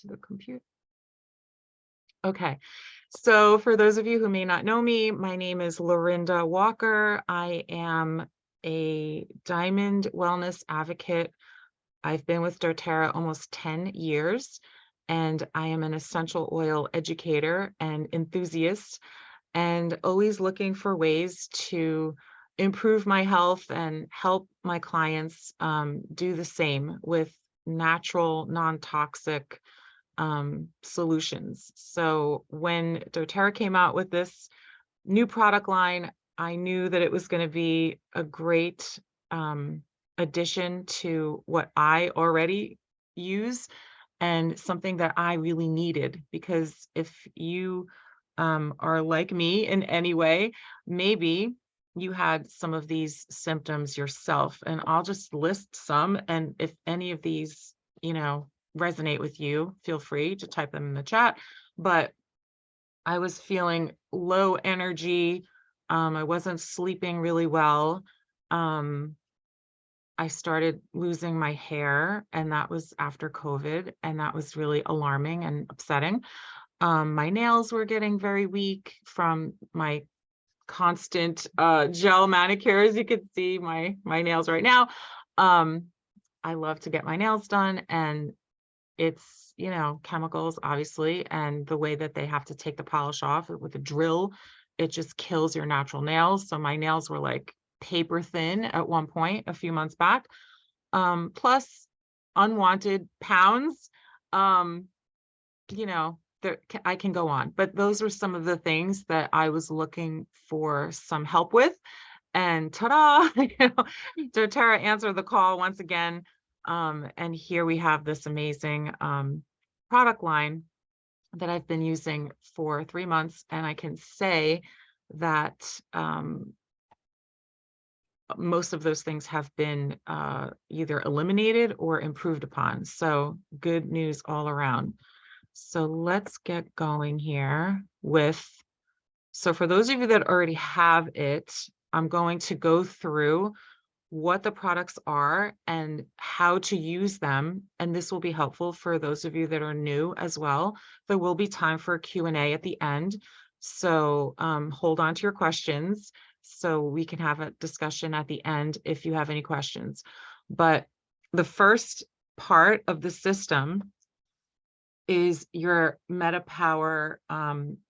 to the computer. Okay, so for those of you who may not know me, my name is Lorinda Walker. I am a Diamond Wellness advocate. I've been with doTERRA almost 10 years, and I am an essential oil educator and enthusiast, and always looking for ways to improve my health and help my clients do the same with natural, non-toxic solutions. So when doTERRA came out with this new product line, I knew that it was going to be a great addition to what I already use and something that I really needed, because if you are like me in any way, maybe you had some of these symptoms yourself, and I'll just list some. And if any of these, resonate with you, feel free to type them in the chat. But I was feeling low energy. I wasn't sleeping really well. I started losing my hair, and that was after COVID, and that was really alarming and upsetting. My nails were getting very weak from my constant gel manicures. You could see my nails right now. I love to get my nails done, and it's, chemicals, obviously, and the way that they have to take the polish off with a drill, it just kills your natural nails. So my nails were like paper thin at one point a few months back. Plus unwanted pounds. I can go on, but those were some of the things that I was looking for some help with. And ta-da, doTERRA answered the call once again. And here we have this amazing product line that I've been using for 3 months. And I can say that most of those things have been either eliminated or improved upon. So good news all around. So let's get going here with, so for those of you that already have it, I'm going to go through what the products are and how to use them. And this will be helpful for those of you that are new as well. There will be time for a Q&A at the end. So hold on to your questions so we can have a discussion at the end if you have any questions. But the first part of the system is your MetaPWR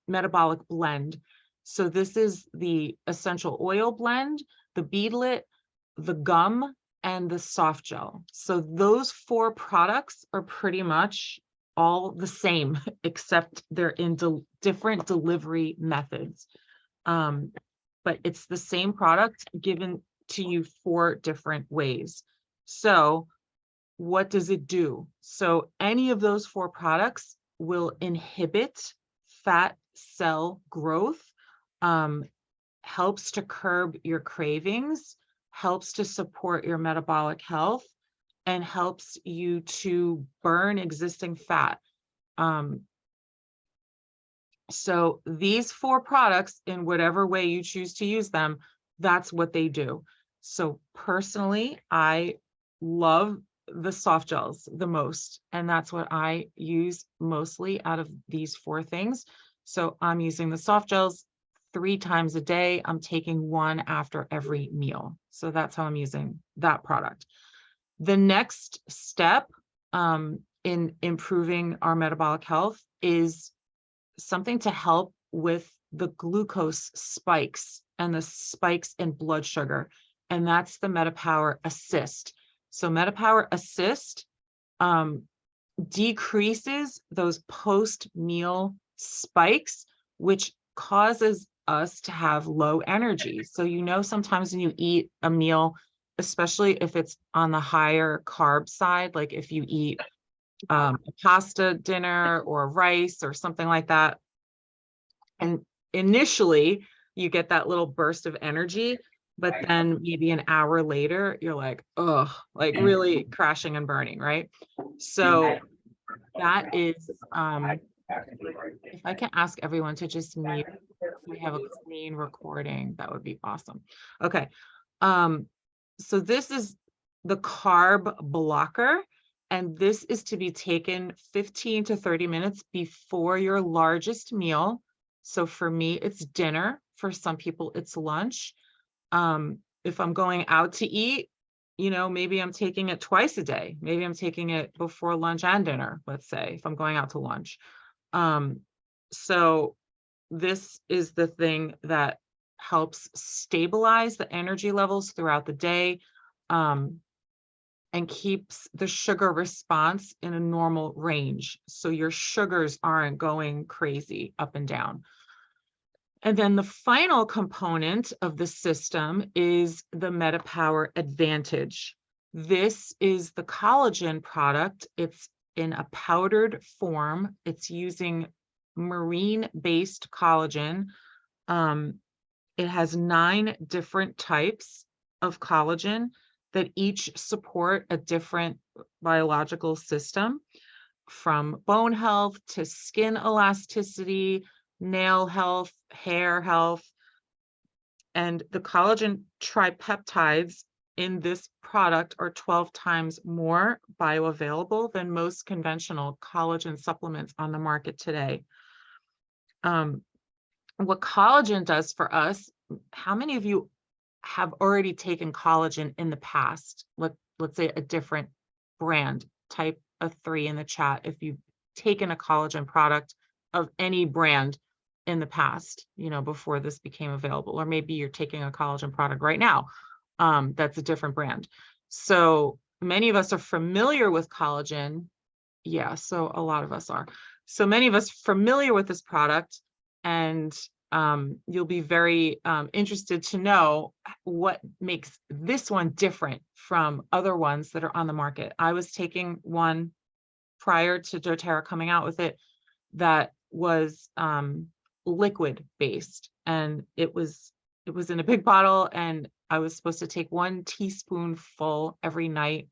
metabolic blend. So this is the essential oil blend, the beadlet, the gum, and the soft gel. So those 4 products are pretty much all the same, except they're in different delivery methods. But it's the same product given to you 4 different ways. So what does it do? So any of those 4 products will inhibit fat cell growth, helps to curb your cravings, helps to support your metabolic health, and helps you to burn existing fat. So these 4 products, in whatever way you choose to use them, that's what they do. So personally, I love the soft gels the most, and that's what I use mostly out of these 4 things. So I'm using the soft gels 3 times a day. I'm taking 1 after every meal. So that's how I'm using that product. The next step in improving our metabolic health is something to help with the glucose spikes and the spikes in blood sugar, and that's the MetaPWR Assist. So MetaPWR Assist decreases those post-meal spikes, which causes us to have low energy. So sometimes when you eat a meal, especially if it's on the higher carb side, like if you eat a pasta dinner or rice or something like that, and initially you get that little burst of energy, but then maybe an hour later, you're like, oh, like really crashing and burning, right? So that is, if I can ask everyone to just mute, we have a clean recording, that would be awesome. Okay, so this is the carb blocker, And this is to be taken 15 to 30 minutes before your largest meal. So for me, it's dinner. For some people, it's lunch. If I'm going out to eat, maybe I'm taking it twice a day. Maybe I'm taking it before lunch and dinner, let's say, if I'm going out to lunch. So this is the thing that helps stabilize the energy levels throughout the day, and keeps the sugar response in a normal range. So your sugars aren't going crazy up and down. And then the final component of the system is the MetaPWR Advantage. This is the collagen product. It's in a powdered form. It's using marine-based collagen. It has 9 different types of collagen that each support a different biological system, from bone health to skin elasticity, nail health, hair health. And the collagen tripeptides in this product are 12 times more bioavailable than most conventional collagen supplements on the market today. What collagen does for us, how many of you have already taken collagen in the past? Let's say a different brand. Type a 3 in the chat if you've taken a collagen product of any brand in the past, before this became available. Or maybe you're taking a collagen product right now that's a different brand. So many of us are familiar with collagen. Yeah, so a lot of us are. So many of us familiar with this product, and you'll be very interested to know what makes this one different from other ones that are on the market. I was taking one prior to doTERRA coming out with it that was liquid based, and it was in a big bottle, and I was supposed to take 1 teaspoonful every night.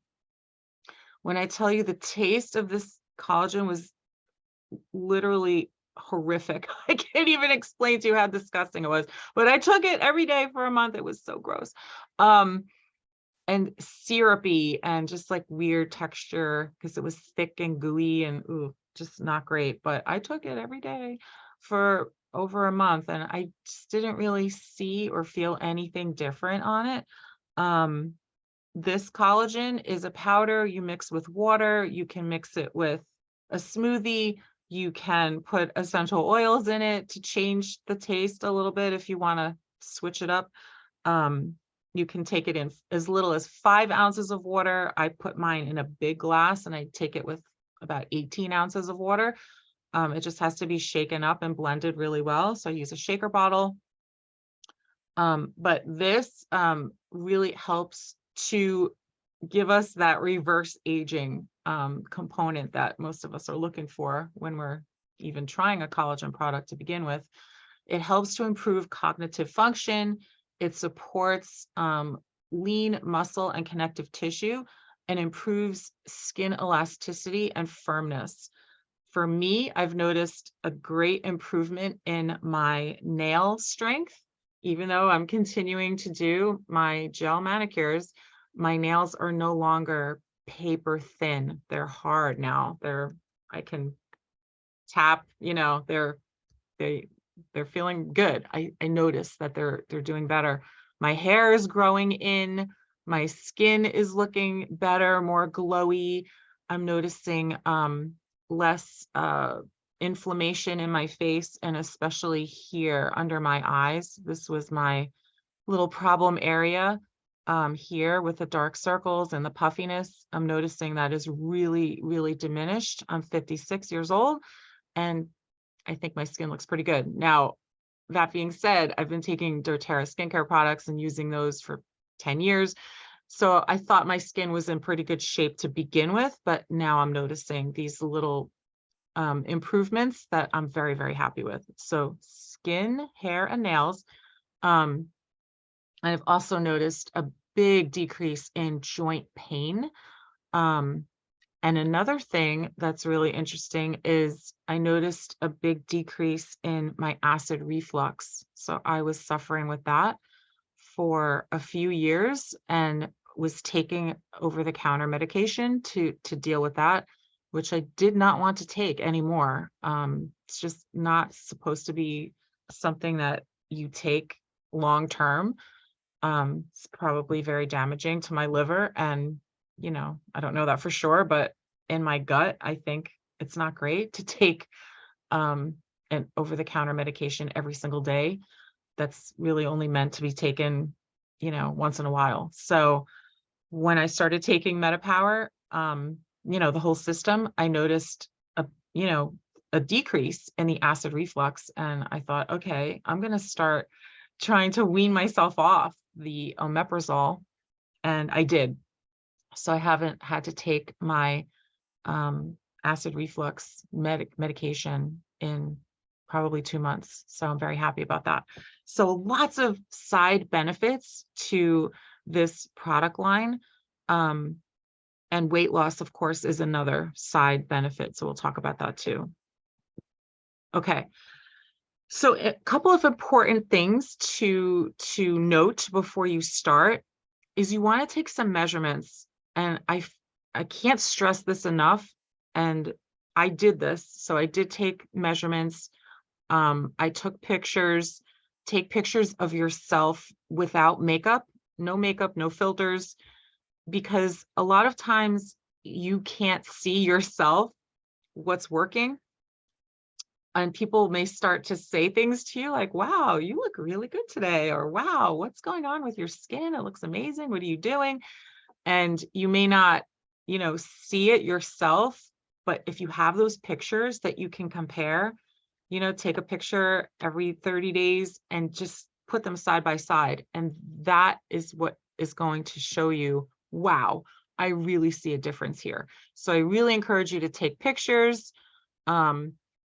When I tell you, the taste of this collagen was literally horrific. I can't even explain to you how disgusting it was, but I took it every day for a month. It was so gross. And syrupy and just like weird texture because it was thick and gooey and just not great. But I took it every day for over a month, and I just didn't really see or feel anything different on it. This collagen is a powder you mix with water. You can mix it with a smoothie. You can put essential oils in it to change the taste a little bit if you want to switch it up. You can take it in as little as 5 ounces of water. I put mine in a big glass, and I take it with about 18 ounces of water. It just has to be shaken up and blended really well. So I use a shaker bottle. But this really helps to give us that reverse aging component that most of us are looking for when we're even trying a collagen product to begin with. It helps to improve cognitive function. It supports lean muscle and connective tissue, and improves skin elasticity and firmness. For me, I've noticed a great improvement in my nail strength. Even though I'm continuing to do my gel manicures, my nails are no longer paper thin. They're hard now. I can tap, they're feeling good. I notice that they're doing better. My hair is growing in, my skin is looking better, more glowy. I'm noticing less inflammation in my face, and especially here under my eyes. This was my little problem area here with the dark circles and the puffiness. I'm noticing that is really, really diminished. I'm 56 years old, and I think my skin looks pretty good. Now, that being said, I've been taking doTERRA skincare products and using those for 10 years. So I thought my skin was in pretty good shape to begin with, but now I'm noticing these little improvements that I'm very, very happy with. So skin, hair, and nails. I've also noticed a big decrease in joint pain. And another thing that's really interesting is I noticed a big decrease in my acid reflux. So I was suffering with that for a few years, and was taking over-the-counter medication to deal with that, which I did not want to take anymore. It's just not supposed to be something that you take long term. It's probably very damaging to my liver, and I don't know that for sure, but in my gut, I think it's not great to take an over-the-counter medication every single day. That's really only meant to be taken, once in a while. So when I started taking MetaPWR, the whole system, I noticed a decrease in the acid reflux. And I thought, okay, I'm going to start trying to wean myself off the omeprazole. And I did. So I haven't had to take my acid reflux medication in probably 2 months. So I'm very happy about that. So lots of side benefits to this product line. And weight loss, of course, is another side benefit. So we'll talk about that too. Okay. So a couple of important things to note before you start is you want to take some measurements. And I can't stress this enough. And I did this. So I did take measurements. I took pictures. Take pictures of yourself without makeup, no filters, because a lot of times you can't see yourself, what's working. And people may start to say things to you like, wow, you look really good today. Or wow, what's going on with your skin? It looks amazing. What are you doing? And you may not, see it yourself. But if you have those pictures that you can compare, take a picture every 30 days and just put them side by side. And that is what is going to show you, wow, I really see a difference here. So I really encourage you to take pictures.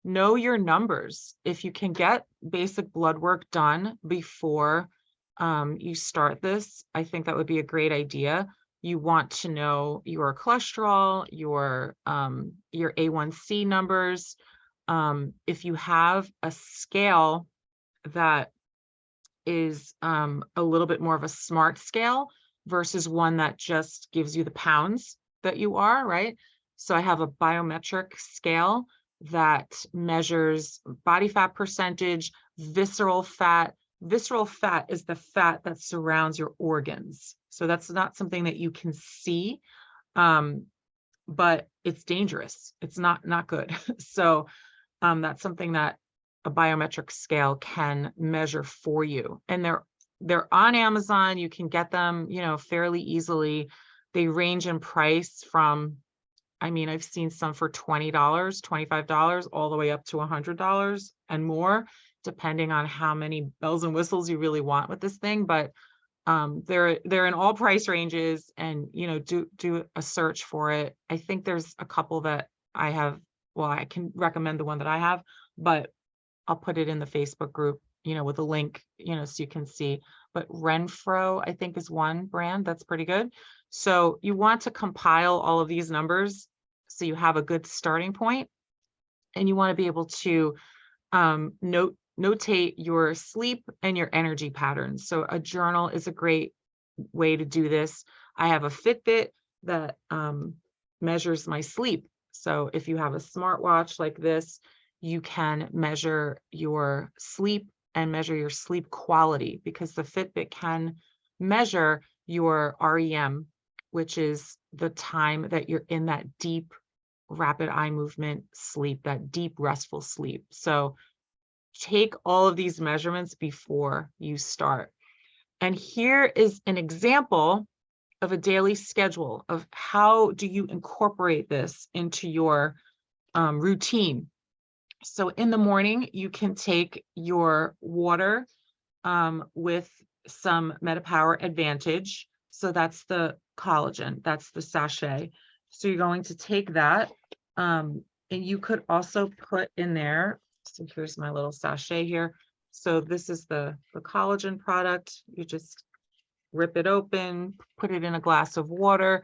Know your numbers. If you can get basic blood work done before you start this, I think that would be a great idea. You want to know your cholesterol, your A1C numbers. If you have a scale that is a little bit more of a smart scale versus one that just gives you the pounds that you are, right? So I have a biometric scale that measures body fat percentage, visceral fat. Visceral fat is the fat that surrounds your organs. So that's not something that you can see, but it's dangerous. It's not good. So that's something that a biometric scale can measure for you. And they're on Amazon. You can get them, fairly easily. They range in price from, I've seen some for $20, $25, all the way up to $100 and more, depending on how many bells and whistles you really want with this thing. But they're in all price ranges, and do a search for it. I think there's a couple that I have. Well, I can recommend the one that I have, but I'll put it in the Facebook group, with a link, so you can see. But Renfro, I think, is one brand that's pretty good. So you want to compile all of these numbers so you have a good starting point, and you want to be able to notate your sleep and your energy patterns. So a journal is a great way to do this. I have a Fitbit that measures my sleep. So if you have a smartwatch like this, you can measure your sleep and measure your sleep quality, because the Fitbit can measure your REM, which is the time that you're in that deep, rapid eye movement sleep, that deep, restful sleep. So take all of these measurements before you start. And here is an example of a daily schedule of how do you incorporate this into your routine. So in the morning, you can take your water with some MetaPWR Advantage. So that's the collagen, that's the sachet. So you're going to take that, and you could also put in there, so here's my little sachet here. So this is the collagen product. You just rip it open, put it in a glass of water.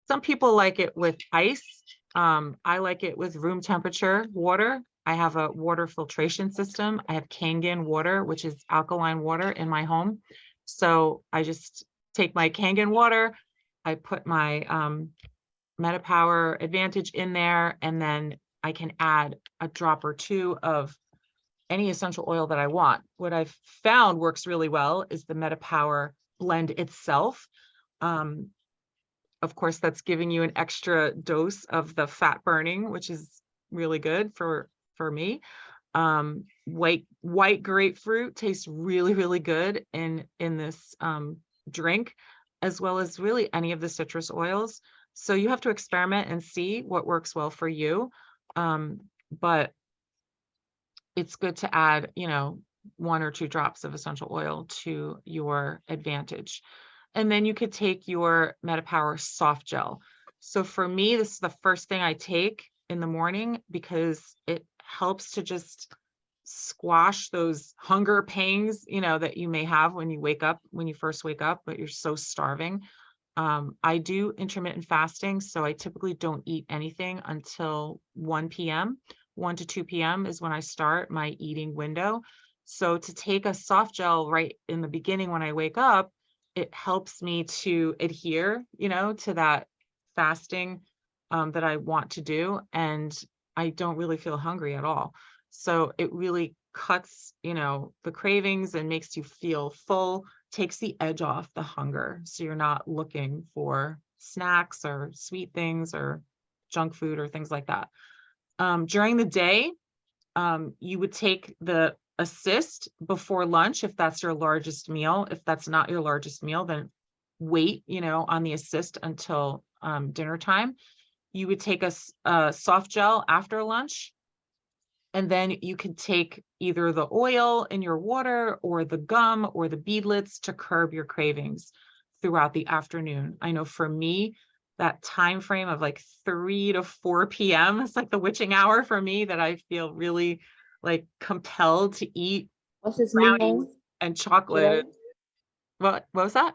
Some people like it with ice. I like it with room temperature water. I have a water filtration system. I have Kangen water, which is alkaline water in my home. So I just take my Kangen water, I put my MetaPWR Advantage in there, and then I can add a drop or two of any essential oil that I want. What I've found works really well is the MetaPWR blend itself. Of course, that's giving you an extra dose of the fat burning, which is really good for me. White grapefruit tastes really, really good in this drink, as well as really any of the citrus oils. So you have to experiment and see what works well for you. But it's good to add, 1 or 2 drops of essential oil to your Advantage. And then you could take your MetaPWR soft gel. So for me, this is the first thing I take in the morning because it helps to just squash those hunger pangs, that you may have when you first wake up, but you're so starving. I do intermittent fasting, so I typically don't eat anything until 1 p.m. 1 to 2 p.m. is when I start my eating window. So to take a soft gel right in the beginning when I wake up, it helps me to adhere, to that fasting that I want to do. And I don't really feel hungry at all. So it really cuts, the cravings and makes you feel full, takes the edge off the hunger. So you're not looking for snacks or sweet things or junk food or things like that. During the day, you would take the Assist before lunch if that's your largest meal. If that's not your largest meal, then wait, on the Assist until dinner time. You would take a soft gel after lunch, and then you can take either the oil in your water or the gum or the beadlets to curb your cravings throughout the afternoon. I know for me, that time frame of like 3 to 4 p.m. is like the witching hour for me, that I feel really like compelled to eat What's his brownies name? and chocolate. Today? What was that?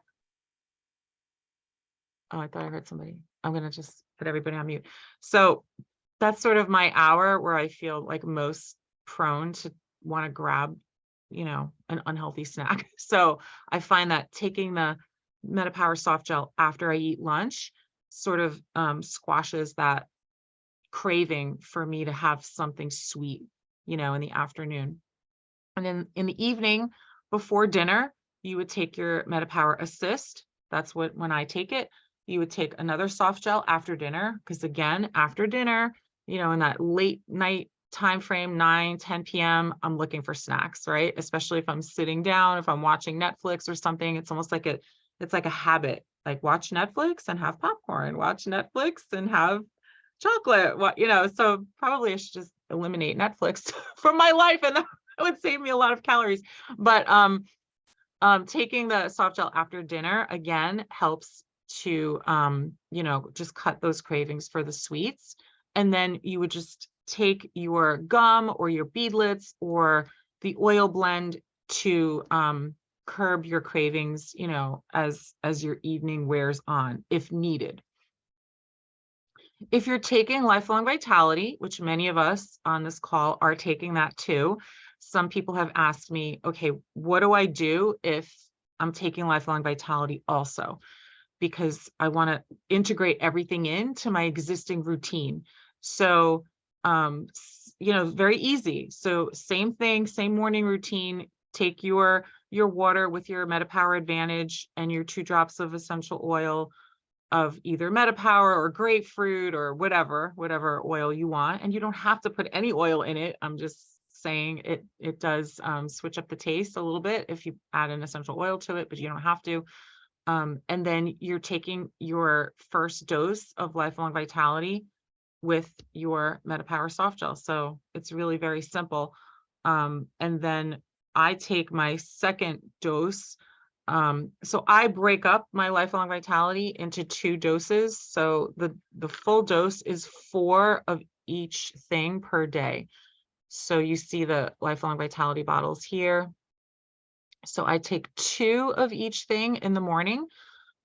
Oh, I thought I heard somebody. I'm gonna just put everybody on mute. So that's sort of my hour where I feel like most prone to want to grab, an unhealthy snack. So I find that taking the MetaPWR soft gel after I eat lunch sort of squashes that craving for me to have something sweet, in the afternoon. And then in the evening before dinner, you would take your MetaPWR Assist. That's when I take it. You would take another soft gel after dinner, because again, after dinner, in that late night time frame, 9, 10 p.m., I'm looking for snacks, right? Especially if I'm sitting down, if I'm watching Netflix or something, it's almost like it's like a habit, like watch Netflix and have popcorn, watch Netflix and have chocolate. So probably I should just eliminate Netflix from my life, and that would save me a lot of calories. But taking the soft gel after dinner again helps to just cut those cravings for the sweets. And then you would just take your gum or your beadlets or the oil blend to curb your cravings, as your evening wears on, if needed. If you're taking Lifelong Vitality, which many of us on this call are taking that too, some people have asked me, okay, what do I do if I'm taking Lifelong Vitality also? Because I want to integrate everything into my existing routine. So, very easy. So same thing, same morning routine. Take your water with your MetaPWR Advantage and your 2 drops of essential oil of either MetaPWR or grapefruit or whatever oil you want. And you don't have to put any oil in it. I'm just saying it does switch up the taste a little bit if you add an essential oil to it, but you don't have to. And then you're taking your first dose of Lifelong Vitality with your MetaPWR soft gel. So it's really very simple. And then I take my second dose. So I break up my Lifelong Vitality into 2 doses. So the full dose is 4 of each thing per day. So you see the Lifelong Vitality bottles here. So I take 2 of each thing in the morning.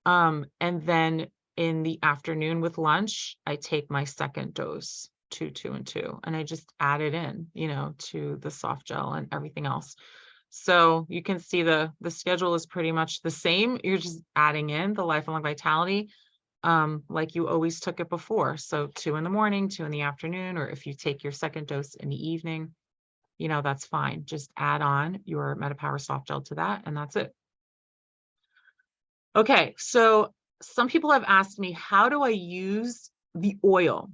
And then in the afternoon with lunch, I take my second dose, 2, 2, and 2, and I just add it in, to the soft gel and everything else. So you can see the schedule is pretty much the same. You're just adding in the lifelong vitality, like you always took it before. So 2 in the morning, 2 in the afternoon, or if you take your second dose in the evening, you know, that's fine. Just add on your MetaPWR soft gel to that, and that's it. Okay, so some people have asked me, how do I use the oil?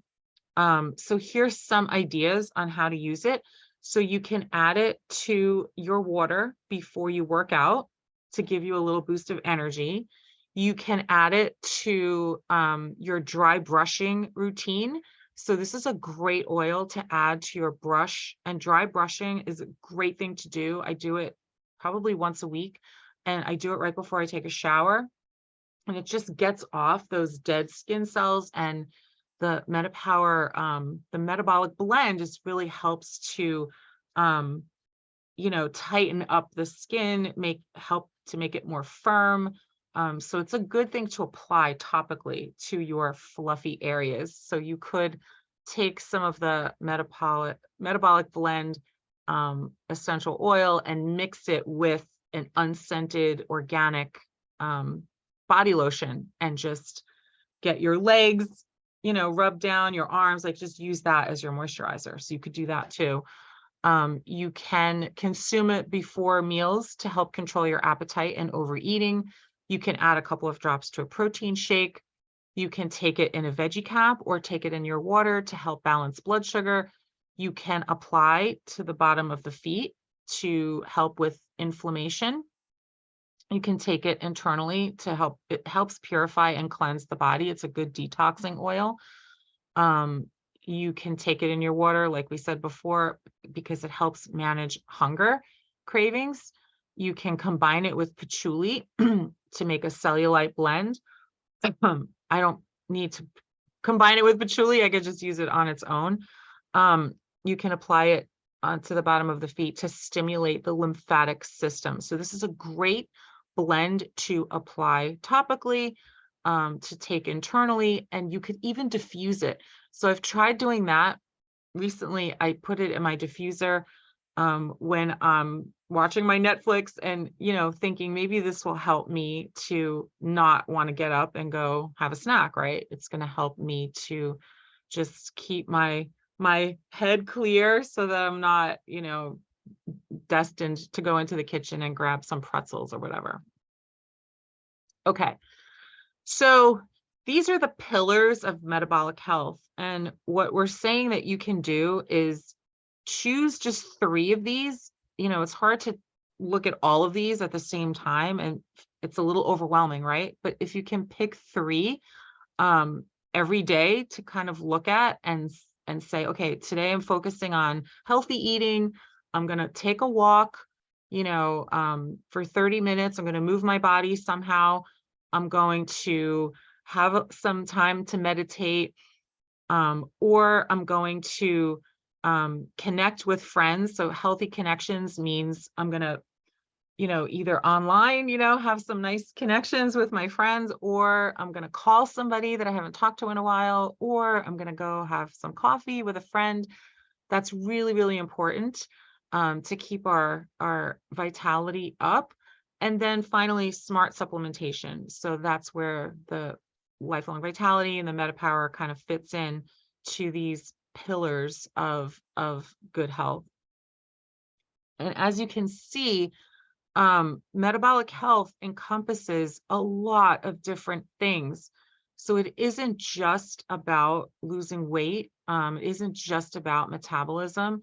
So here's some ideas on how to use it. So you can add it to your water before you work out to give you a little boost of energy. You can add it to your dry brushing routine. So this is a great oil to add to your brush, and dry brushing is a great thing to do. I do it probably once a week, and I do it right before I take a shower, and it just gets off those dead skin cells. And the MetaPWR, the metabolic blend just really helps to, you know, tighten up the skin, help to make it more firm. So it's a good thing to apply topically to your fluffy areas. So you could take some of the metabolic blend essential oil and mix it with an unscented organic body lotion, and just get your legs, you know, rub down your arms, like just use that as your moisturizer. So you could do that too. You can consume it before meals to help control your appetite and overeating. You can add a couple of drops to a protein shake. You can take it in a veggie cap or take it in your water to help balance blood sugar. You can apply to the bottom of the feet to help with inflammation. You can take it internally to help, it helps purify and cleanse the body. It's a good detoxing oil. You can take it in your water, like we said before, because it helps manage hunger cravings. You can combine it with patchouli to make a cellulite blend. I don't need to combine it with patchouli. I could just use it on its own. You can apply it onto the bottom of the feet to stimulate the lymphatic system. So this is a great blend to apply topically, to take internally, and you could even diffuse it. So I've tried doing that recently. I put it in my diffuser when I'm watching my Netflix, and, you know, thinking maybe this will help me to not want to get up and go have a snack, right? It's going to help me to just keep my head clear so that I'm not, you know, destined to go into the kitchen and grab some pretzels or whatever. Okay. So these are the pillars of metabolic health. And what we're saying that you can do is choose just 3 of these. You know, it's hard to look at all of these at the same time, and it's a little overwhelming, right? But if you can pick 3 every day to kind of look at and say, okay, today I'm focusing on healthy eating. I'm going to take a walk, you know, for 30 minutes. I'm going to move my body somehow. I'm going to have some time to meditate, or I'm going to connect with friends. So healthy connections means I'm going to, you know, either online, you know, have some nice connections with my friends, or I'm going to call somebody that I haven't talked to in a while, or I'm going to go have some coffee with a friend. That's really, really important to keep our vitality up. And then finally, smart supplementation. So that's where the lifelong vitality and the MetaPWR kind of fits in to these pillars of good health. And as you can see, metabolic health encompasses a lot of different things. So it isn't just about losing weight. It isn't just about metabolism.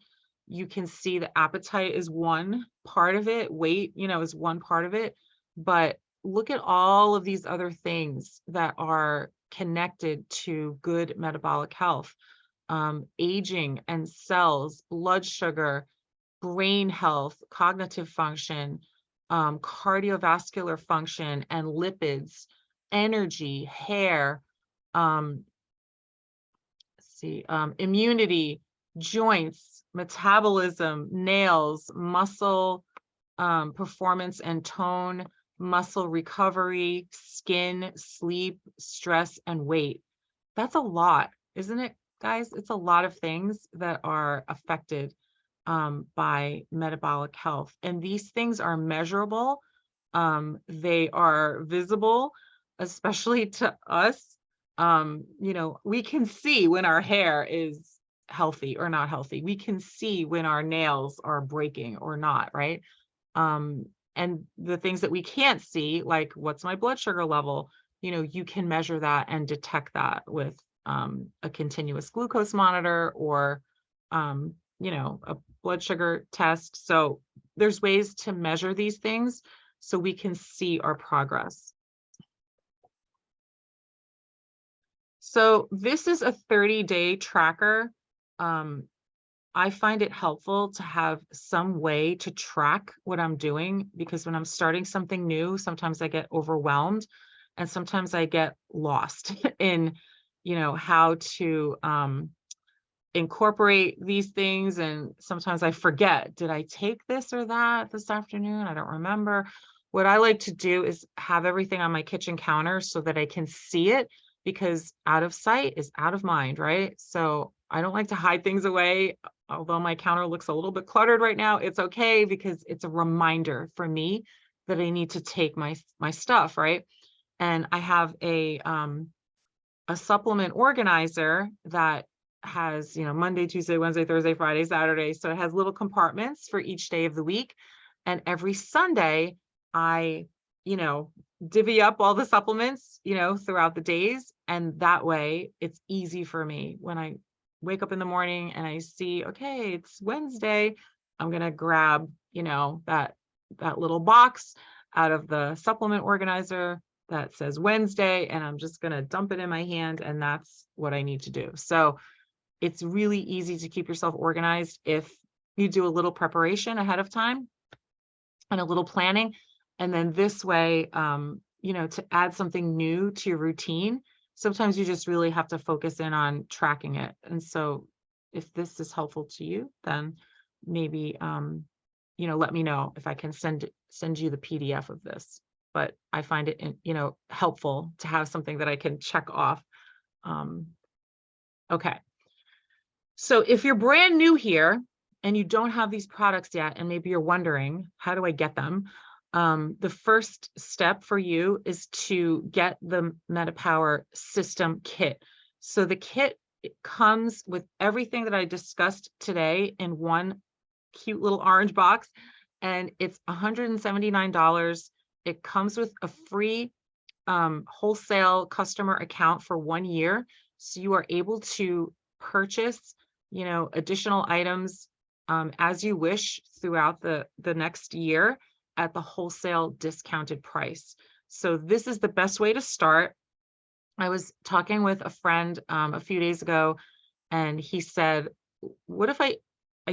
You can see the appetite is one part of it. Weight, you know, is one part of it. But look at all of these other things that are connected to good metabolic health. Aging and cells, blood sugar, brain health, cognitive function, cardiovascular function and lipids, energy, hair, immunity, joints, metabolism, nails, muscle, performance and tone, muscle recovery, skin, sleep, stress, and weight. That's a lot, isn't it, guys? It's a lot of things that are affected by metabolic health. And these things are measurable. They are visible, especially to us. We can see when our hair is healthy or not healthy. We can see when our nails are breaking or not, right? And the things that we can't see, like what's my blood sugar level, you can measure that and detect that with a continuous glucose monitor or, a blood sugar test. So there's ways to measure these things so we can see our progress. So this is a 30-day tracker. I find it helpful to have some way to track what I'm doing, because when I'm starting something new, sometimes I get overwhelmed and sometimes I get lost in, how to incorporate these things. And sometimes I forget, did I take this or that this afternoon? I don't remember. What I like to do is have everything on my kitchen counter so that I can see it, because out of sight is out of mind, right? So I don't like to hide things away. Although my counter looks a little bit cluttered right now, it's okay, because it's a reminder for me that I need to take my stuff, right? And I have a supplement organizer that has, Monday, Tuesday, Wednesday, Thursday, Friday, Saturday. So it has little compartments for each day of the week. And every Sunday, I, divvy up all the supplements, throughout the days. And that way it's easy for me when I wake up in the morning and I see, okay, it's Wednesday, I'm going to grab, that little box out of the supplement organizer that says Wednesday, and I'm just going to dump it in my hand. And that's what I need to do. So it's really easy to keep yourself organized if you do a little preparation ahead of time and a little planning. And then this way, to add something new to your routine, sometimes you just really have to focus in on tracking it. And so if this is helpful to you, then maybe, let me know if I can send you the PDF of this. But I find it, helpful to have something that I can check off. Okay. So if you're brand new here and you don't have these products yet, and maybe you're wondering, how do I get them? The first step for you is to get the MetaPWR system kit. So the kit, it comes with everything that I discussed today in one cute little orange box, and it's $179. It comes with a free wholesale customer account for 1 year. So you are able to purchase, additional items as you wish throughout the next year at the wholesale discounted price. So this is the best way to start. I was talking with a friend a few days ago, and he said, what if I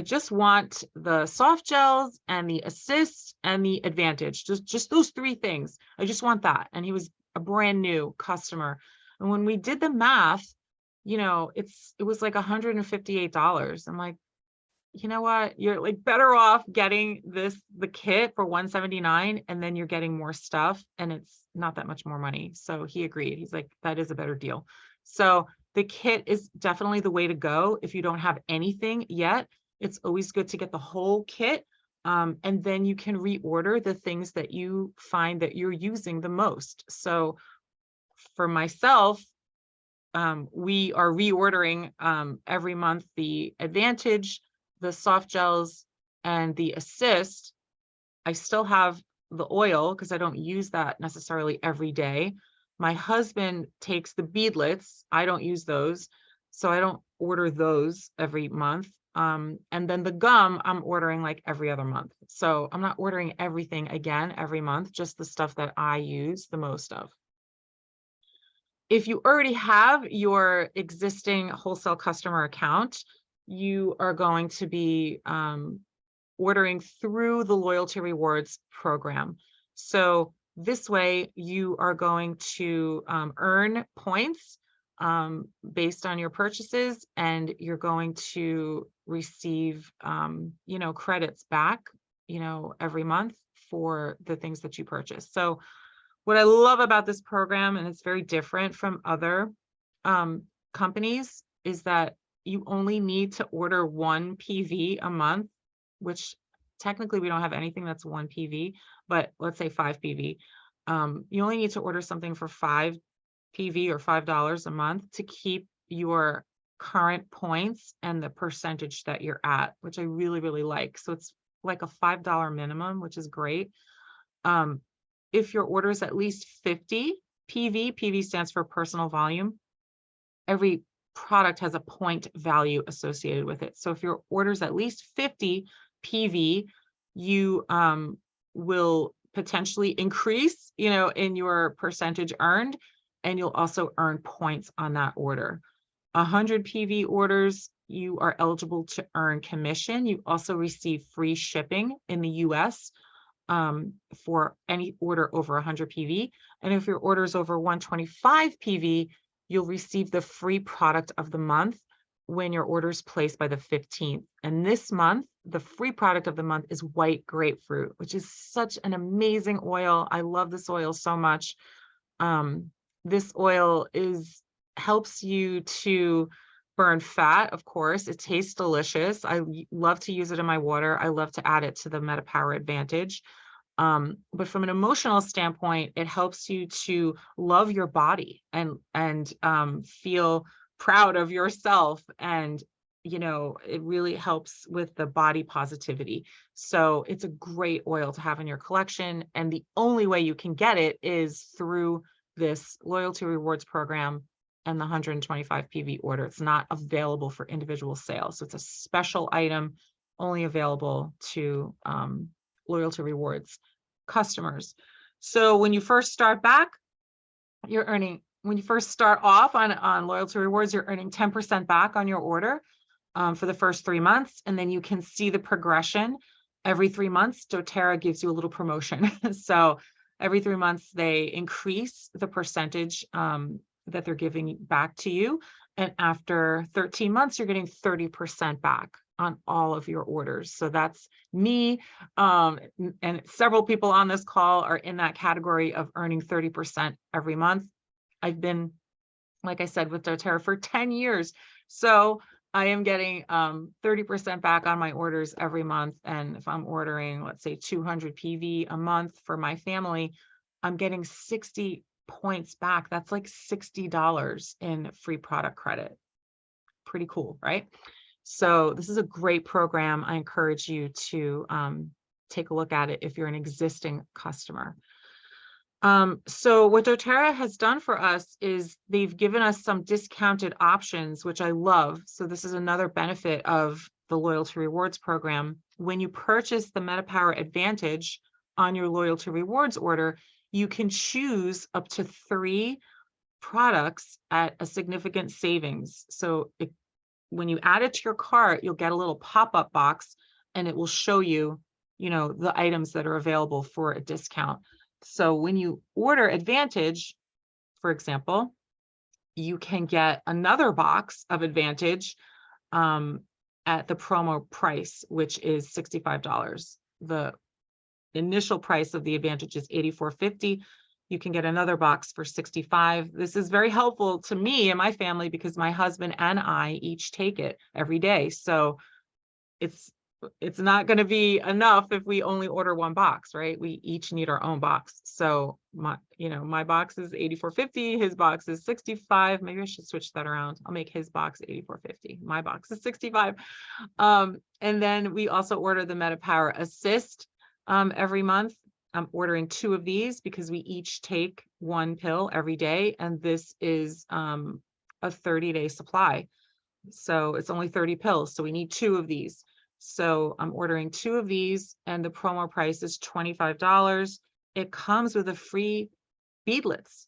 just want the soft gels and the Assist and the Advantage, just those three things. I just want that. And he was a brand new customer. And when we did the math, it was like $158. I'm like, you know what? You're like better off getting the kit for $179, and then you're getting more stuff, and it's not that much more money. So he agreed. He's like, that is a better deal. So the kit is definitely the way to go. If you don't have anything yet, it's always good to get the whole kit. And then you can reorder the things that you find that you're using the most. So for myself, we are reordering every month the Advantage, the soft gels, and the Assist. I still have the oil because I don't use that necessarily every day. My husband takes the beadlets. I don't use those, so I don't order those every month. And then the gum I'm ordering like every other month. So I'm not ordering everything again every month, just the stuff that I use the most of. If you already have your existing wholesale customer account, you are going to be ordering through the loyalty rewards program. So this way you are going to earn points based on your purchases, and you're going to receive, credits back, every month for the things that you purchase. So what I love about this program, and it's very different from other companies, is that you only need to order one PV a month which technically we don't have anything that's 1 PV, but let's say 5 PV. You only need to order something for 5 PV or $5 a month to keep your current points and the percentage that you're at, which I really, really like. So it's like a $5 minimum, which is great. If your order is at least 50 PV, PV stands for personal volume. Every product has a point value associated with it. So if your order is at least 50 PV, you will potentially increase, in your percentage earned, and you'll also earn points on that order. 100 PV orders, you are eligible to earn commission. You also receive free shipping in the US for any order over 100 PV. And if your order is over 125 PV, you'll receive the free product of the month when your order is placed by the 15th. And this month, the free product of the month is white grapefruit, which is such an amazing oil. I love this oil so much. This oil helps you to burn fat, of course. It tastes delicious. I love to use it in my water. I love to add it to the MetaPWR Advantage. But from an emotional standpoint, it helps you to love your body and feel proud of yourself. And, it really helps with the body positivity. So it's a great oil to have in your collection. And the only way you can get it is through this loyalty rewards program and the 125 PV order. It's not available for individual sales. So it's a special item only available to loyalty rewards customers. So when you first start back, when you first start off on loyalty rewards, you're earning 10% back on your order for the first 3 months. And then you can see the progression every 3 months. doTERRA gives you a little promotion. So every 3 months, they increase the percentage that they're giving back to you. And after 13 months, you're getting 30% back on all of your orders. So that's me. And several people on this call are in that category of earning 30% every month. I've been, like I said, with doTERRA for 10 years. So I am getting 30% back on my orders every month. And if I'm ordering, let's say 200 PV a month for my family, I'm getting 60 points back. That's like $60 in free product credit. Pretty cool, right? So this is a great program. I encourage you to take a look at it if you're an existing customer. So what doTERRA has done for us is they've given us some discounted options, which I love. So this is another benefit of the loyalty rewards program. When you purchase the MetaPWR Advantage on your loyalty rewards order, you can choose up to 3 products at a significant savings. So when you add it to your cart, you'll get a little pop-up box and it will show you, the items that are available for a discount. So when you order Advantage, for example, you can get another box of Advantage at the promo price, which is $65. The initial price of the Advantage is $84.50. You can get another box for $65. This is very helpful to me and my family because my husband and I each take it every day. So it's not going to be enough if we only order 1 box, right? We each need our own box. So my box is $84.50. His box is $65. Maybe I should switch that around. I'll make his box $84.50. My box is $65. And then we also order the MetaPWR Assist every month. I'm ordering 2 of these because we each take 1 pill every day. And this is a 30-day supply. So it's only 30 pills. So we need 2 of these. So I'm ordering 2 of these and the promo price is $25. It comes with a free beadlets,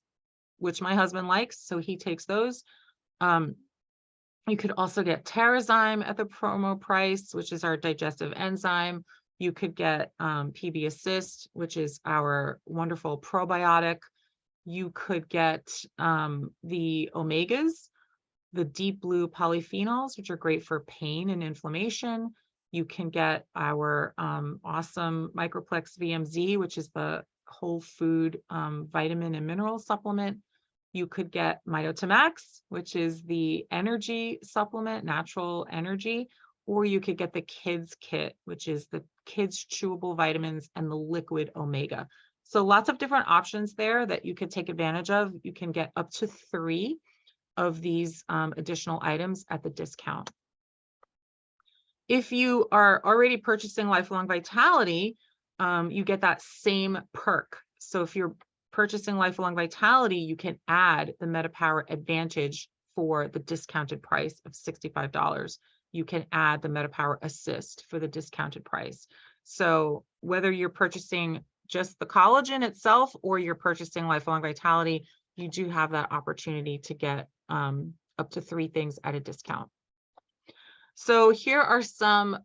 which my husband likes. So he takes those. You could also get TerraZyme at the promo price, which is our digestive enzyme. You could get PB Assist, which is our wonderful probiotic. You could get the omegas, the deep blue polyphenols, which are great for pain and inflammation. You can get our awesome Microplex VMZ, which is the whole food vitamin and mineral supplement. You could get Mito2Max, which is the energy supplement, natural energy, or you could get the kids kit, which is the kids chewable vitamins and the liquid omega. So lots of different options there that you could take advantage of. You can get up to 3 of these additional items at the discount. If you are already purchasing Lifelong Vitality, you get that same perk. So if you're purchasing Lifelong Vitality, you can add the MetaPWR Advantage for the discounted price of $65. You can add the MetaPWR Assist for the discounted price. So whether you're purchasing just the collagen itself or you're purchasing Lifelong Vitality, you do have that opportunity to get up to 3 things at a discount. So here are some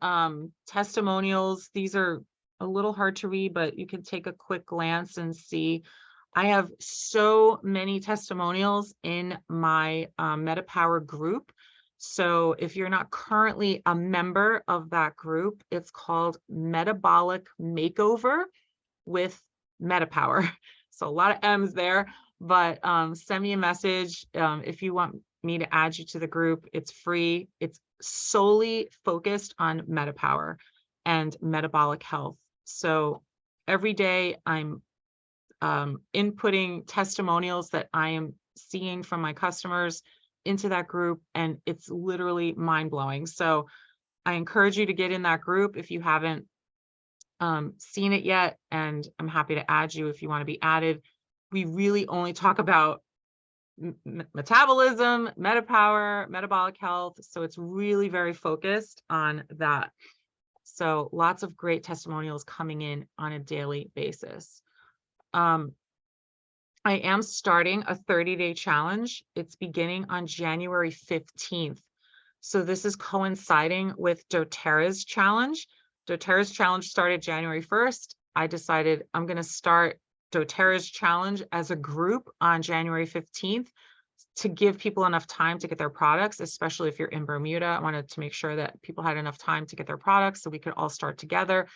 testimonials. These are a little hard to read, but you can take a quick glance and see. I have so many testimonials in my MetaPWR group. So if you're not currently a member of that group, it's called Metabolic Makeover with MetaPWR. So a lot of M's there, but send me a message if you want me to add you to the group. It's free. It's solely focused on MetaPWR and metabolic health. So every day I'm inputting testimonials that I am seeing from my customers into that group, and it's literally mind-blowing. So I encourage you to get in that group if you haven't seen it yet, and I'm happy to add you if you want to be added. We really only talk about metabolism, MetaPWR, metabolic health. So it's really very focused on that. So lots of great testimonials coming in on a daily basis. I am starting a 30-day challenge. It's beginning on January 15th. So this is coinciding with doTERRA's challenge. doTERRA's challenge started January 1st. I decided I'm going to start doTERRA's challenge as a group on January 15th to give people enough time to get their products, especially if you're in Bermuda. I wanted to make sure that people had enough time to get their products so we could all start together.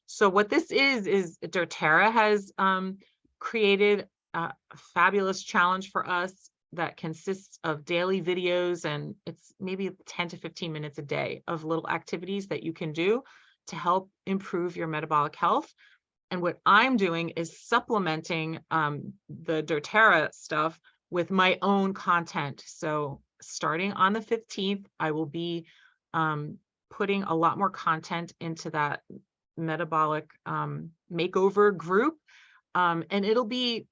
So what this is doTERRA has created a fabulous challenge for us that consists of daily videos, and it's maybe 10 to 15 minutes a day of little activities that you can do to help improve your metabolic health. And what I'm doing is supplementing the doTERRA stuff with my own content. So starting on the 15th, I will be putting a lot more content into that metabolic makeover group. And it'll be,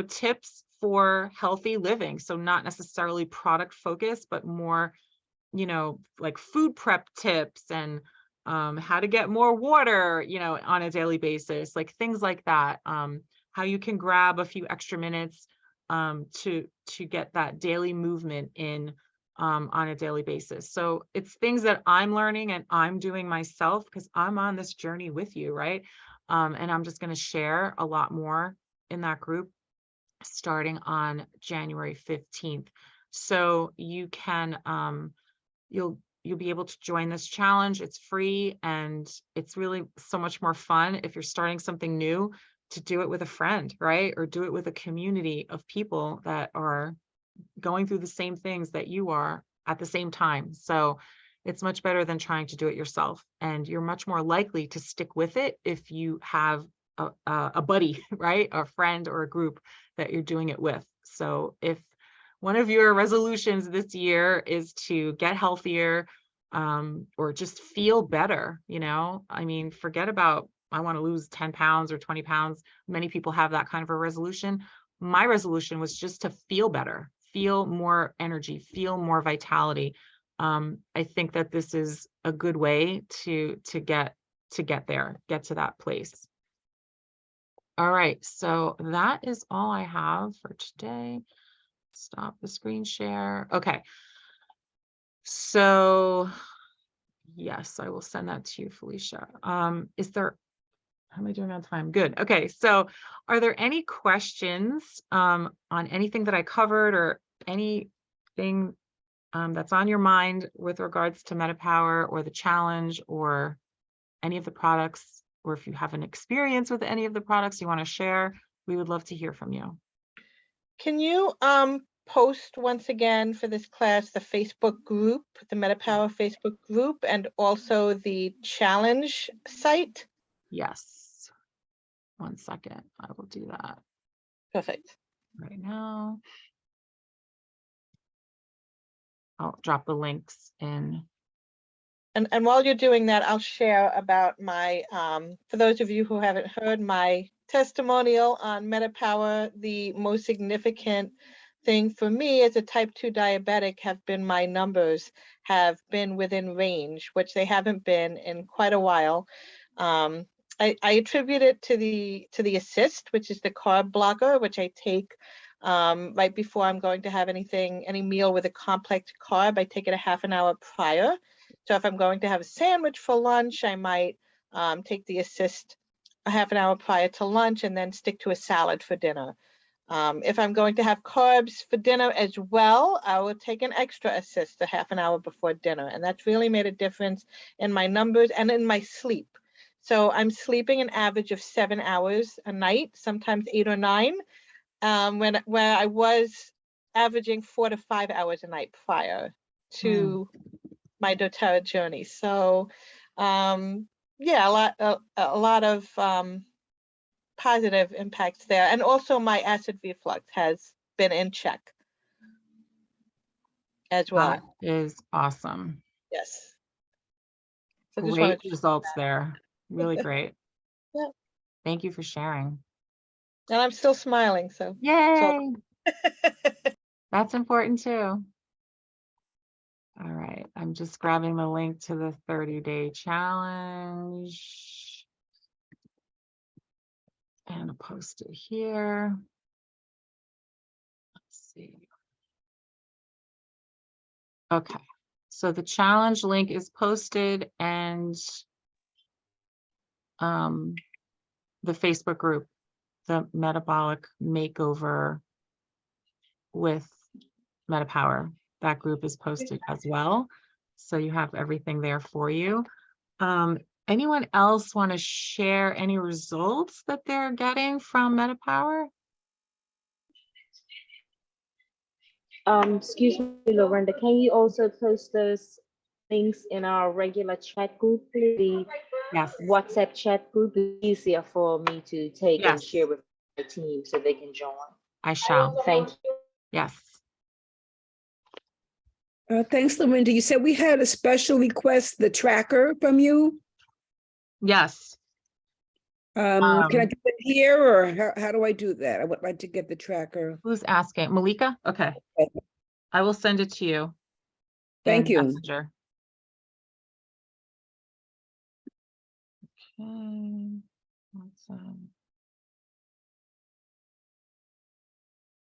tips for healthy living. So not necessarily product focused, but more, like food prep tips and how to get more water, on a daily basis, like things like that. How you can grab a few extra minutes to get that daily movement in on a daily basis. So it's things that I'm learning and I'm doing myself because I'm on this journey with you, right? And I'm just going to share a lot more in that group starting on January 15th. So you can, you'll be able to join this challenge. It's free and it's really so much more fun if you're starting something new to do it with a friend, right? Or do it with a community of people that are going through the same things that you are at the same time. So it's much better than trying to do it yourself. And you're much more likely to stick with it if you have a buddy, right? A friend or a group that you're doing it with. So if one of your resolutions this year is to get healthier or just feel better, forget about, I want to lose 10 pounds or 20 pounds. Many people have that kind of a resolution. My resolution was just to feel better, feel more energy, feel more vitality. I think that this is a good way to get there, get to that place. All right, so that is all I have for today. Stop the screen share. Okay. So yes, I will send that to you, Felicia. How am I doing on time? Good. Okay. So are there any questions on anything that I covered or anything that's on your mind with regards to MetaPWR or the challenge or any of the products, or if you have an experience with any of the products you want to share, we would love to hear from you. Can you post once again for this class the Facebook group, the MetaPWR Facebook group, and also the challenge site? Yes. 1 second. I will do that Perfect. right now. I'll drop the links in. And while you're doing that, I'll share about my, for those of you who haven't heard, my testimonial on MetaPWR. The most significant thing for me as a type 2 diabetic have been my numbers have been within range, which they haven't been in quite a while. I attribute it to the Assist, which is the carb blocker, which I take right before I'm going to have any meal with a complex carb. I take it a half an hour prior. So if I'm going to have a sandwich for lunch, I might take the Assist a half an hour prior to lunch and then stick to a salad for dinner. If I'm going to have carbs for dinner as well, I will take an extra Assist a half an hour before dinner. And that's really made a difference in my numbers and in my sleep. So I'm sleeping an average of 7 hours a night, sometimes 8 or 9, where I was averaging 4 to 5 hours a night prior to my doTERRA journey. So yeah, a lot of positive impacts there. And also my acid reflux has been in check as well. That is awesome. Yes. So just Great wanted to results there. Really great. Yeah. Thank you for sharing. And I'm still smiling, so. Yay! That's important too. All right, I'm just grabbing the link to the 30-day challenge and I'll post it here. Let's see. Okay, so the challenge link is posted and the Facebook group, the Metabolic Makeover with MetaPWR, that group is posted as well. So you have everything there for you. Anyone else want to share any results that they're getting from MetaPWR? Excuse me, Lorinda, can you also post those links in our regular chat group, the Yes. WhatsApp chat group? It's easier for me to take and Yes. share with my team so they can join. I shall. Thank you. Yes. Thanks, Lorinda. You said we had a special request, the tracker from you. Yes. Can I do it here or how do I do that? I would like to get the tracker. Who's asking? Malika? Okay. I will send it to you. Thank you. Messenger. Okay.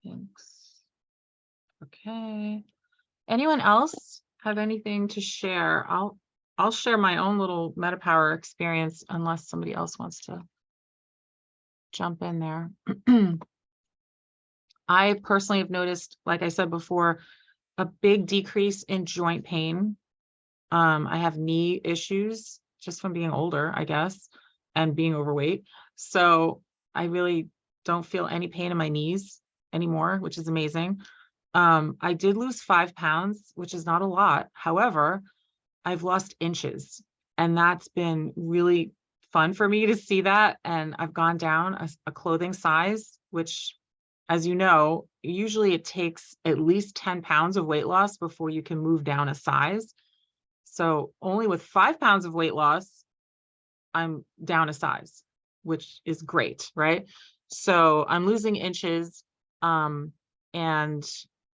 Thanks. Okay. Anyone else have anything to share? I'll share my own little MetaPWR experience unless somebody else wants to jump in there. I personally have noticed, like I said before, a big decrease in joint pain. I have knee issues just from being older, I guess, and being overweight. So I really don't feel any pain in my knees anymore, which is amazing. I did lose 5 pounds, which is not a lot. However, I've lost inches, and that's been really fun for me to see that. And I've gone down a clothing size, which, as you know, usually it takes at least 10 pounds of weight loss before you can move down a size. So only with 5 pounds of weight loss, I'm down a size, which is great, right? So I'm losing inches, and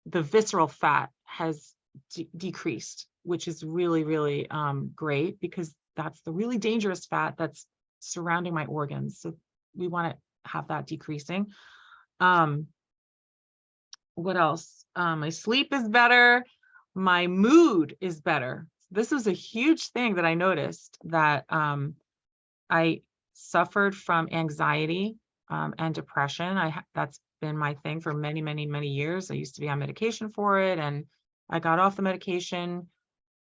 the visceral fat has decreased, which is really, really great, because that's the really dangerous fat that's surrounding my organs. So we want to have that decreasing. What else? My sleep is better. My mood is better. This was a huge thing that I noticed, that I suffered from anxiety and depression. That's been my thing for many, many, many years. I used to be on medication for it, and I got off the medication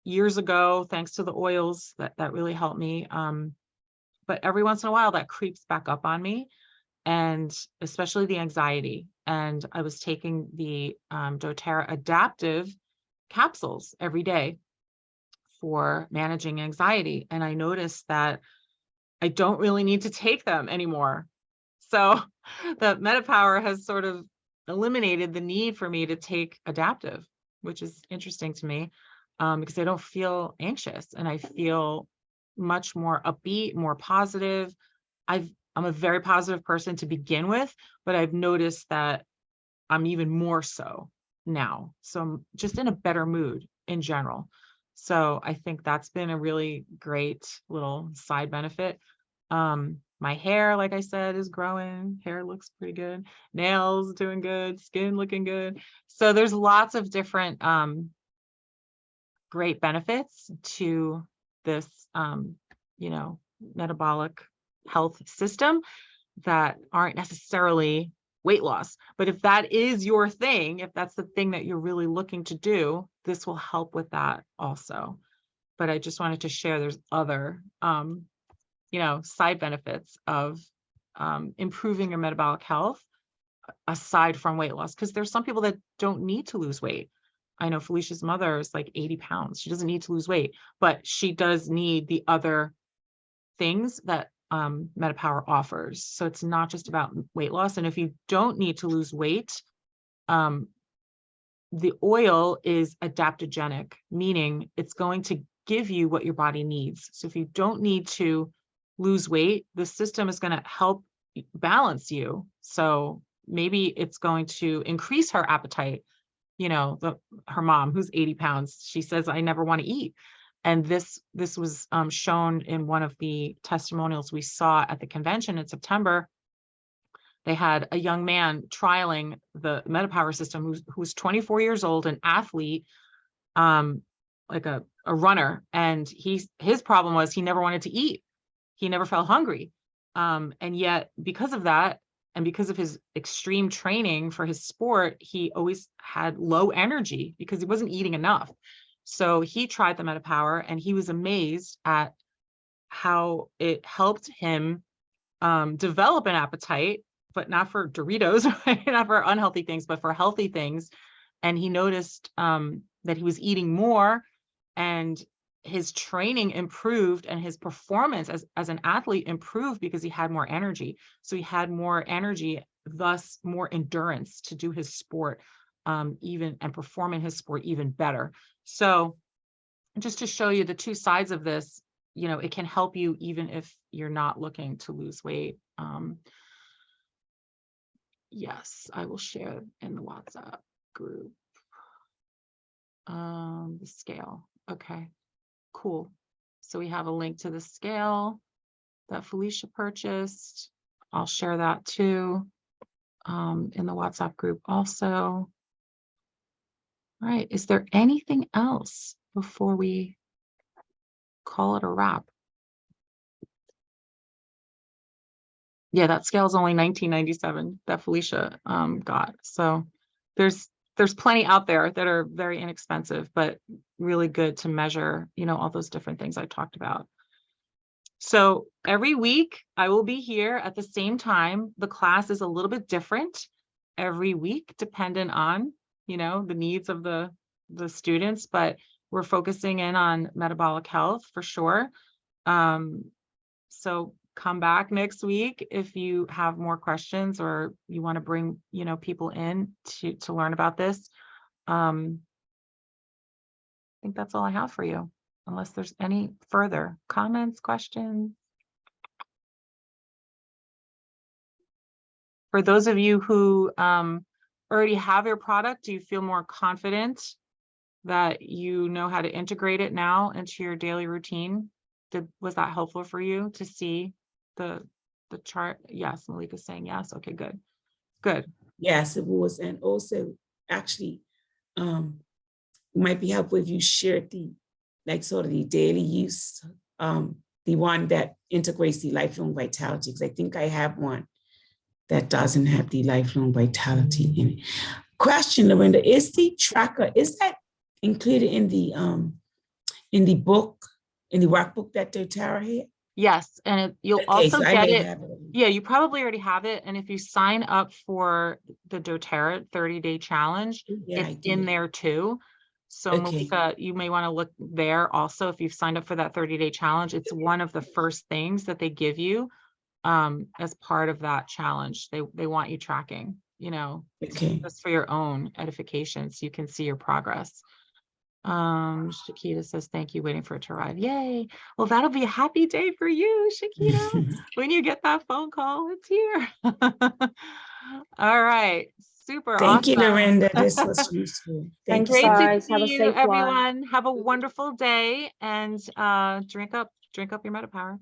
years ago, thanks to the oils that really helped me. But every once in a while that creeps back up on me, and especially the anxiety. and I was taking the doTERRA adaptive capsules every day for managing anxiety. And I noticed that I don't really need to take them anymore. So the MetaPWR has sort of eliminated the need for me to take adaptive, which is interesting to me, because I don't feel anxious and I feel much more upbeat, more positive. I'm a very positive person to begin with, but I've noticed that I'm even more so now. So I'm just in a better mood in general. So I think that's been a really great little side benefit. My hair, like I said, is growing. Hair looks pretty good. Nails doing good. Skin looking good. So there's lots of different great benefits to this, metabolic health system that aren't necessarily weight loss. But if that is your thing, if that's the thing that you're really looking to do, this will help with that also. But I just wanted to share there's other, side benefits of improving your metabolic health aside from weight loss, because there's some people that don't need to lose weight. I know Felicia's mother is like 80 pounds. She doesn't need to lose weight, but she does need the other things that MetaPWR offers. So it's not just about weight loss. And if you don't need to lose weight, the oil is adaptogenic, meaning it's going to give you what your body needs. So if you don't need to lose weight, the system is going to help balance you. So maybe it's going to increase her appetite. Her mom, who's 80 pounds, she says, I never want to eat. And this was shown in one of the testimonials we saw at the convention in September. They had a young man trialing the MetaPWR system who was 24 years old, an athlete, like a runner. And his problem was he never wanted to eat. He never felt hungry. And yet because of that, and because of his extreme training for his sport, he always had low energy because he wasn't eating enough. So he tried the MetaPWR and he was amazed at how it helped him develop an appetite, but not for Doritos, not for unhealthy things, but for healthy things. And he noticed that he was eating more and his training improved and his performance as an athlete improved because he had more energy. So he had more energy, thus more endurance to do his sport even and perform in his sport even better. So just to show you the two sides of this, it can help you even if you're not looking to lose weight. Yes, I will share in the WhatsApp group. The scale. Okay. Cool. So we have a link to the scale that Felicia purchased. I'll share that too in the WhatsApp group also. All right. Is there anything else before we call it a wrap? Yeah, that scale is only $19.97 that Felicia got. So there's plenty out there that are very inexpensive, but really good to measure, all those different things I talked about. So every week I will be here at the same time. The class is a little bit different every week, dependent on, the needs of the students, but we're focusing in on metabolic health for sure. So come back next week if you have more questions or you want to bring, people in to learn about this. I think that's all I have for you, unless there's any further comments, questions. For those of you who already have your product, do you feel more confident that you know how to integrate it now into your daily routine? Was that helpful for you to see the chart? Yes, Malika's saying yes. Okay, good. Good. Yes, it was. And also, actually, it might be helpful if you shared the daily use, the one that integrates the lifelong vitality, because I think I have one that doesn't have the lifelong vitality in it. Question, Lorinda, is the tracker, is that included in the book, in the workbook that doTERRA had? Yes, and you'll Okay, also so get it. Yeah, you probably already have it. And if you sign up for the doTERRA 30-day challenge, Yeah, I it's in did. there too. So Okay. Malika, you may want to look there also. If you've signed up for that 30-day challenge, it's one of the first things that they give you as part of that challenge. They want you tracking, you know, Okay. just for your own edification so you can see your progress. Shakita says, thank you, waiting for it to arrive. Yay. Well, that'll be a happy day for you, Shakita. When you get that phone call, it's here. All right. Super Thank you, awesome. Lorinda. This was useful. Thank Thanks, you so Great much. to guys. see Have a you, safe one. everyone. Have a wonderful day and drink up your MetaPWR.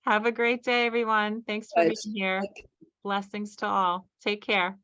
Have a great day, everyone. Thanks for being Guys, here. Blessings to all. Take care.